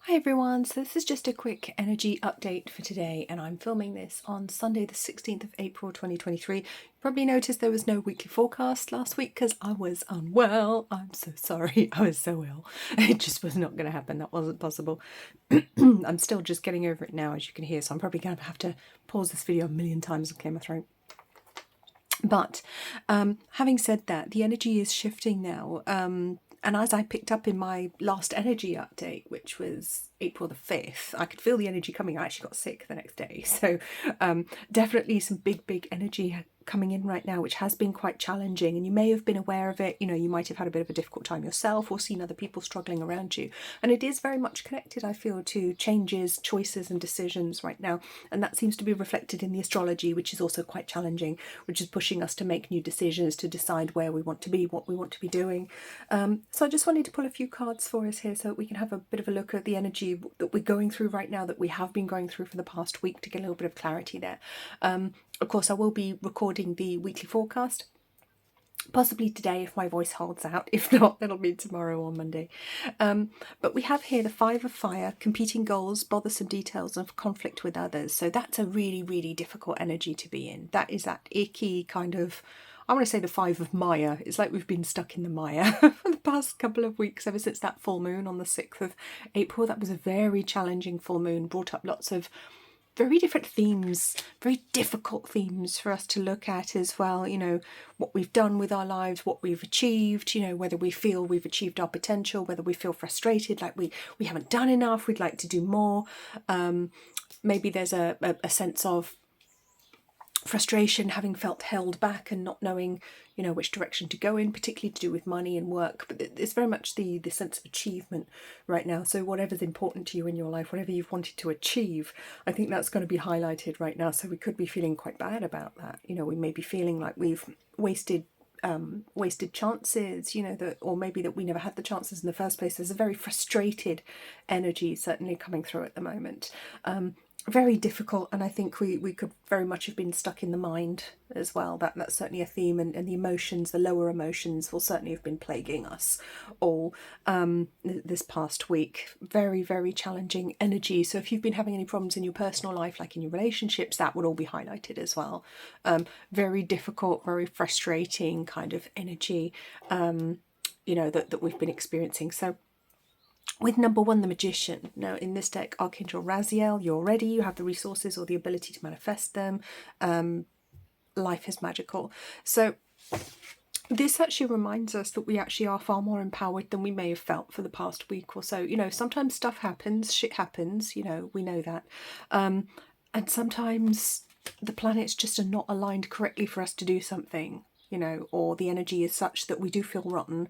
Hi everyone, so this is just a quick energy update for today, and I'm filming this on Sunday the 16th of April 2023. You probably noticed there was no weekly forecast last week because I was unwell. I'm so sorry, I was so ill. It just was not going to happen, that wasn't possible. I'm still just getting over it now, as you can hear, so I'm probably going to have to pause this video a million times and clear my throat. But having said that, the energy is shifting now. And as I picked up in my last energy update, which was April the 5th, I could feel the energy coming. I actually got sick the next day. So definitely some big energy coming in right now, which has been quite challenging. And you may have been aware of it. You know, you might have had a bit of a difficult time yourself or seen other people struggling around you. And it is very much connected, I feel, to changes, choices and decisions right now. And that seems to be reflected in the astrology, which is also quite challenging, which is pushing us to make new decisions, to decide where we want to be, what we want to be doing. So I just wanted to pull a few cards for us here so that we can have a bit of a look at the energy that we're going through right now, that we have been going through for the past week, to get a little bit of clarity there. Of course, I will be recording the weekly forecast, possibly today if my voice holds out. If not, it'll be tomorrow or Monday. But we have here the Five of Fire, competing goals, bothersome details and conflict with others. So that's a really difficult energy to be in. That is that icky kind of, I want to say the Five of Maya. It's like we've been stuck in the Maya for the past couple of weeks, ever since that full moon on the 6th of April. That was a very challenging full moon, brought up lots of very different themes, very difficult themes for us to look at as well. You know, what we've done with our lives, what we've achieved, you know, whether we feel we've achieved our potential, whether we feel frustrated, like we haven't done enough, we'd like to do more. Maybe there's a sense of frustration, having felt held back and not knowing, you know, which direction to go in, particularly to do with money and work. But it's very much the sense of achievement right now. So whatever's important to you in your life, whatever you've wanted to achieve, I think that's going to be highlighted right now. So we could be feeling quite bad about that. You know, we may be feeling like we've wasted chances, you know, that, or maybe that we never had the chances in the first place. There's a very frustrated energy certainly coming through at the moment. Very difficult, and I think we could very much have been stuck in the mind as well. That's certainly a theme, and the emotions, the lower emotions, will certainly have been plaguing us all this past week. Very challenging energy. So if you've been having any problems in your personal life, like in your relationships, that would all be highlighted as well. Very difficult, very frustrating kind of energy, you know, that we've been experiencing. So with number one, the Magician. Now in this deck, Archangel Raziel, you're ready, you have the resources or the ability to manifest them. Life is magical. So this actually reminds us that we actually are far more empowered than we may have felt for the past week or so. You know, sometimes stuff happens, shit happens, you know, we know that. And sometimes the planets just are not aligned correctly for us to do something, you know, or the energy is such that we do feel rotten,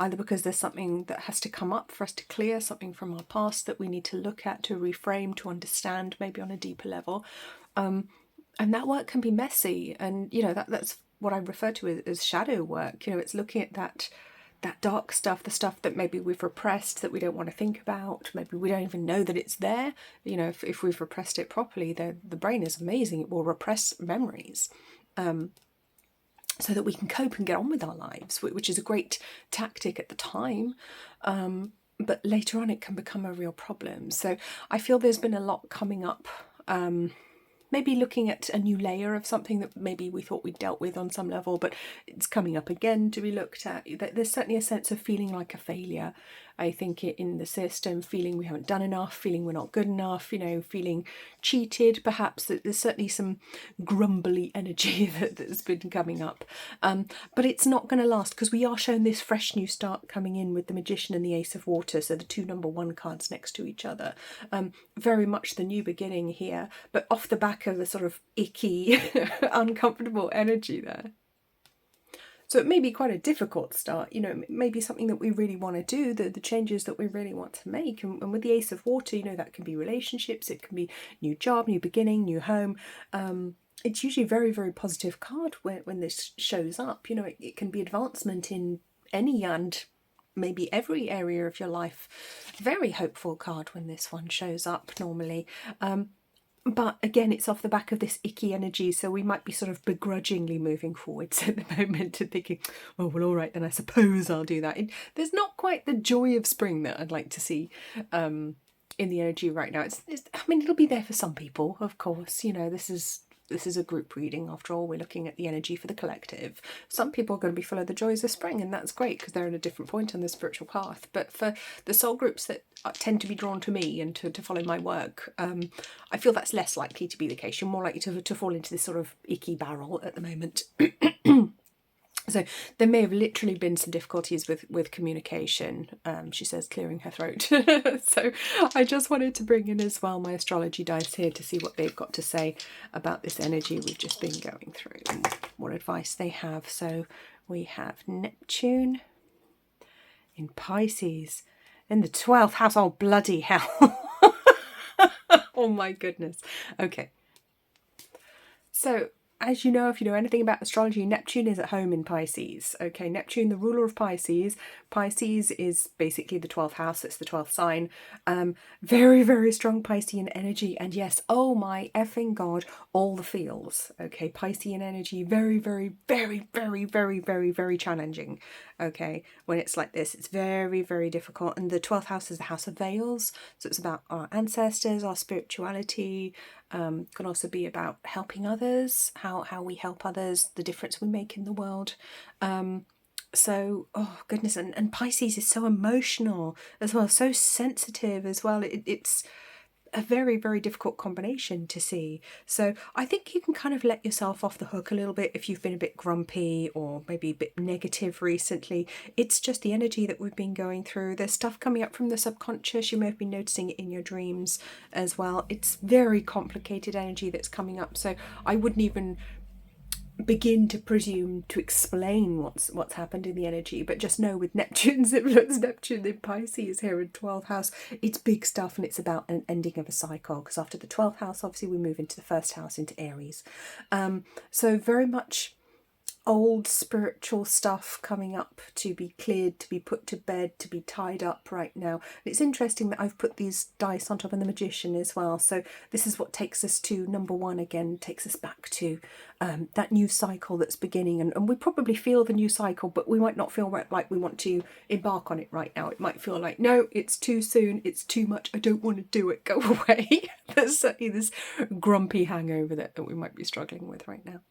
either because there's something that has to come up for us to clear, something from our past that we need to look at, to reframe, to understand, maybe on a deeper level. And that work can be messy. And, you know, that's what I refer to as shadow work. You know, it's looking at that dark stuff, the stuff that maybe we've repressed, that we don't want to think about. Maybe we don't even know that it's there. You know, if we've repressed it properly, the brain is amazing. It will repress memories. So that we can cope and get on with our lives, which is a great tactic at the time. But later on it can become a real problem. So I feel there's been a lot coming up, maybe looking at a new layer of something that maybe we thought we'd dealt with on some level, but it's coming up again to be looked at. There's certainly a sense of feeling like a failure, I think, in the system, feeling we haven't done enough, feeling we're not good enough, you know, feeling cheated perhaps. There's certainly some grumbly energy that's been coming up. But it's not going to last, because we are shown this fresh new start coming in with the Magician and the Ace of Water, so the two number one cards next to each other. Very much the new beginning here, but off the back of a sort of icky, uncomfortable energy there. So it may be quite a difficult start, you know, it may be something that we really want to do, the changes that we really want to make. And with the Ace of Water, you know, that can be relationships, it can be new job, new beginning, new home. It's usually a very positive card when this shows up. You know, it can be advancement in any and maybe every area of your life. Very hopeful card when this one shows up normally. But again, it's off the back of this icky energy, so we might be sort of begrudgingly moving forwards at the moment and thinking, oh, well, all right, then I suppose I'll do that. There's not quite the joy of spring that I'd like to see in the energy right now. It's I mean, it'll be there for some people, of course. You know, this is a group reading after all. We're looking at the energy for the collective. Some people are going to be full of the joys of spring, and that's great because they're at a different point on the spiritual path. But for the soul groups that tend to be drawn to me and to follow my work, I feel that's less likely to be the case. You're more likely to fall into this sort of icky barrel at the moment. So there may have literally been some difficulties with communication, she says, clearing her throat. So I just wanted to bring in as well my astrology dice here to see what they've got to say about this energy we've just been going through and what advice they have. So we have Neptune in Pisces in the 12th house. Oh, bloody hell. Oh my goodness. Okay. So, as you know, if you know anything about astrology, Neptune is at home in Pisces. Okay, Neptune, the ruler of Pisces. Pisces is basically the 12th house. It's the 12th sign. Very, very strong Piscean energy. And yes, oh my effing God, all the feels. Okay, Piscean energy, very, very, very, very, very, very, very challenging. Okay, when it's like this, it's very, very difficult. And the 12th house is the house of veils. So it's about our ancestors, our spirituality. Can also be about helping others, how we help others, the difference we make in the world. So, oh goodness, and Pisces is so emotional as well, so sensitive as well. It's a very, very difficult combination to see. So I think you can kind of let yourself off the hook a little bit if you've been a bit grumpy or maybe a bit negative recently. It's just the energy that we've been going through. There's stuff coming up from the subconscious. You may have been noticing it in your dreams as well. It's very complicated energy that's coming up. So I wouldn't even begin to presume to explain what's happened in the energy, but just know with Neptune's influence, Neptune in Pisces here in 12th house, it's big stuff, and it's about an ending of a cycle, because after the 12th house obviously we move into the first house, into Aries. So very much old spiritual stuff coming up to be cleared, to be put to bed, to be tied up right now. And it's interesting that I've put these dice on top of the Magician as well. So this is what takes us to number one again, takes us back to that new cycle that's beginning. And we probably feel the new cycle, but we might not feel like we want to embark on it right now. It might feel like, no, it's too soon, it's too much, I don't want to do it, go away. There's certainly this grumpy hangover that we might be struggling with right now.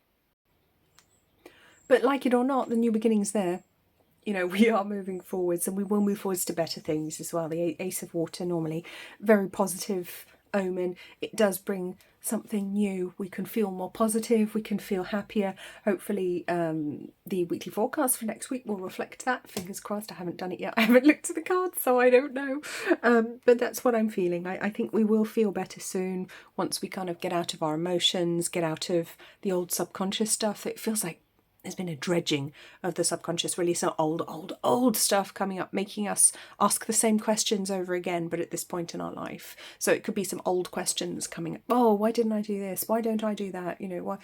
But like it or not, the new beginning's there. You know, we are moving forwards, and we will move forwards to better things as well. The Ace of Water, normally very positive omen. It does bring something new. We can feel more positive, we can feel happier. Hopefully the weekly forecast for next week will reflect that. Fingers crossed. I haven't done it yet. I haven't looked at the cards, so I don't know. But that's what I'm feeling. I think we will feel better soon once we kind of get out of our emotions, get out of the old subconscious stuff. It feels like there's been a dredging of the subconscious, really some old stuff coming up, making us ask the same questions over again, but at this point in our life. So it could be some old questions coming up. Oh, why didn't I do this? Why don't I do that? You know,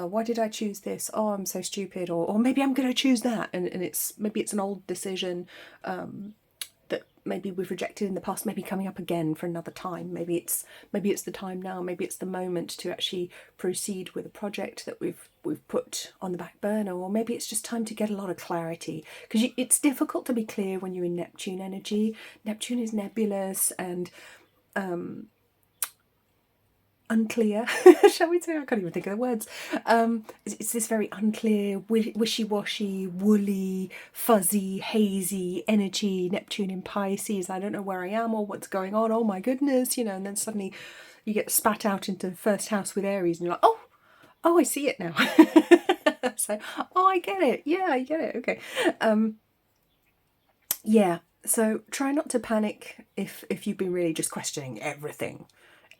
why did I choose this? Oh, I'm so stupid. Or maybe I'm going to choose that. And maybe it's an old decision that maybe we've rejected in the past, maybe coming up again for another time. Maybe it's the time now. Maybe it's the moment to actually proceed with a project that we've put on the back burner, or maybe it's just time to get a lot of clarity, because it's difficult to be clear when you're in Neptune energy. Neptune is nebulous and unclear, shall we say? I can't even think of the words. It's this very unclear, wishy-washy, woolly, fuzzy, hazy energy. Neptune in Pisces. I don't know where I am or what's going on. Oh my goodness, you know. And then suddenly you get spat out into the first house with Aries, and you're like, oh, I see it now. So, oh, I get it. Yeah, I get it. Okay. Yeah. So try not to panic if you've been really just questioning everything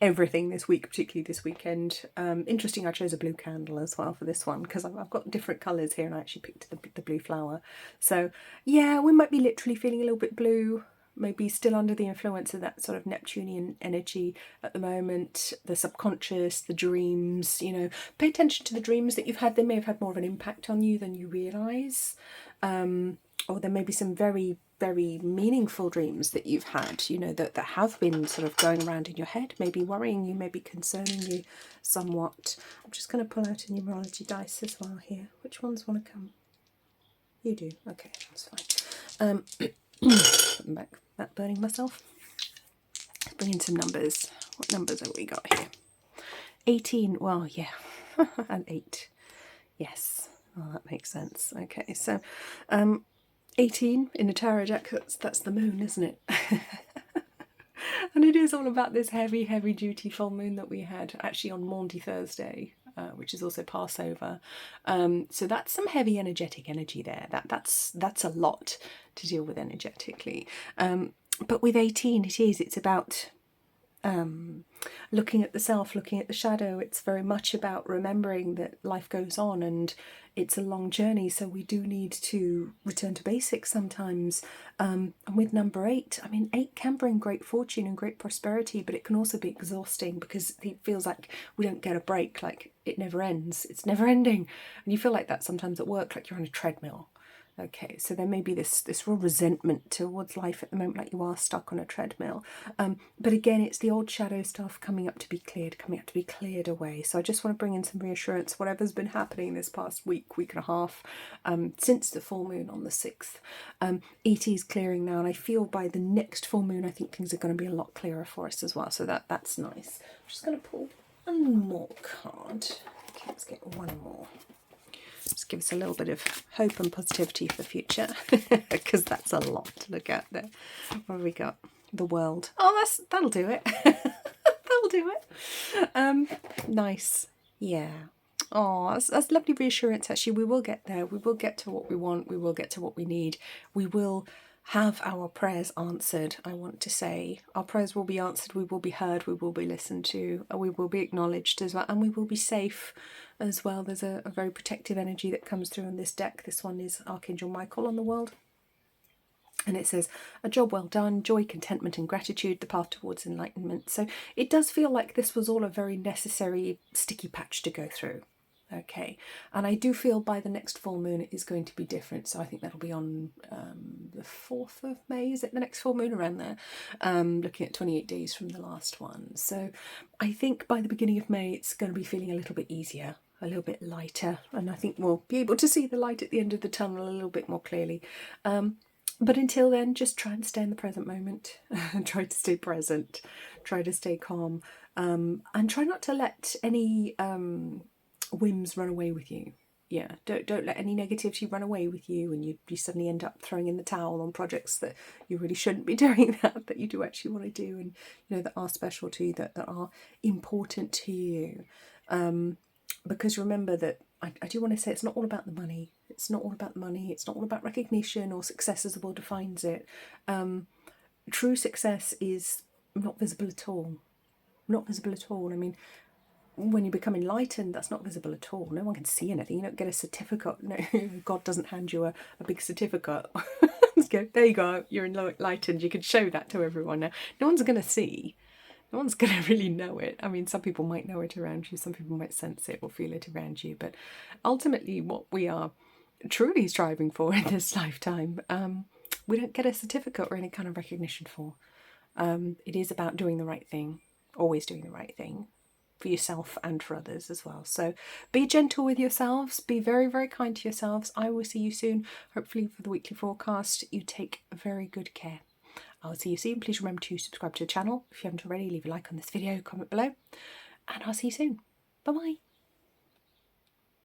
this week, particularly this weekend. Interesting, I chose a blue candle as well for this one, because I've got different colours here, and I actually picked the blue flower. So yeah, we might be literally feeling a little bit blue, maybe still under the influence of that sort of Neptunian energy at the moment. The subconscious, the dreams, you know, pay attention to the dreams that you've had. They may have had more of an impact on you than you realise. Or there may be some very, very meaningful dreams that you've had, you know, that have been sort of going around in your head, maybe worrying you, maybe concerning you somewhat. I'm just going to pull out a numerology dice as well here. Which ones want to come? You do. Okay, that's fine. Putting back that burning myself. bring in some numbers. What numbers have we got here? 18, well, yeah, and 8. Yes, well, that makes sense. Okay, so 18 in the tarot deck, that's the moon, isn't it? And it is all about this heavy, heavy duty full moon that we had actually on Maundy Thursday, which is also Passover. So that's some heavy energetic energy there. That's a lot to deal with energetically. But with 18, it's about looking at the self, looking at the shadow. It's very much about remembering that life goes on and it's a long journey, so we do need to return to basics sometimes. And with number 8, I mean, 8 can bring great fortune and great prosperity, but it can also be exhausting because it feels like we don't get a break, like it never ends, it's never ending. And you feel like that sometimes at work, like you're on a treadmill. Okay, so there may be this real resentment towards life at the moment, like you are stuck on a treadmill. But again, it's the old shadow stuff coming up to be cleared away. So I just want to bring in some reassurance, whatever's been happening this past week and a half, since the full moon on the 6th. ET is clearing now, and I feel by the next full moon, I think things are going to be a lot clearer for us as well. So that's nice. I'm just going to pull one more card. Okay, let's get one more. Just give us a little bit of hope and positivity for the future, because that's a lot to look at there. What have we got? The world. Oh, that'll do it. That'll do it. Nice. Yeah. Oh, that's lovely reassurance, actually. We will get there. We will get to what we want. We will get to what we need. We will have our prayers answered. I want to say our prayers will be answered, we will be heard, we will be listened to, we will be acknowledged as well, and we will be safe as well. There's a very protective energy that comes through on this deck. This one is Archangel Michael on the world, and it says a job well done, joy, contentment and gratitude, the path towards enlightenment. So it does feel like this was all a very necessary sticky patch to go through. Okay, and I do feel by the next full moon it is going to be different. So I think that'll be on the 4th of May, is it the next full moon, around there? Looking at 28 days from the last one. So I think by the beginning of May it's going to be feeling a little bit easier, a little bit lighter, and I think we'll be able to see the light at the end of the tunnel a little bit more clearly. But until then, just try and stay in the present moment and try to stay present, try to stay calm, and try not to let any whims run away with you. Yeah, don't let any negativity run away with you, and you suddenly end up throwing in the towel on projects that you really shouldn't be doing, that you do actually want to do, and that are special to you, that are important to you. Because remember that I do want to say it's not all about the money. It's not all about the money. It's not all about recognition or success as the world defines it. True success is not visible at all. Not visible at all. I mean, when you become enlightened, that's not visible at all. No one can see anything. You don't get a certificate. No, God doesn't hand you a big certificate. Go, there you go, you're enlightened. You can show that to everyone now. No one's going to see. No one's going to really know it. I mean, some people might know it around you. Some people might sense it or feel it around you. But ultimately, what we are truly striving for in this lifetime, we don't get a certificate or any kind of recognition for. It is about doing the right thing. Always doing the right thing. For yourself and for others as well. So be gentle with yourselves, be very, very kind to yourselves. I will see you soon, hopefully for the weekly forecast. You take very good care. I'll see you soon. Please remember to subscribe to the channel if you haven't already. Leave a like on this video, comment below, and I'll see you soon. Bye bye.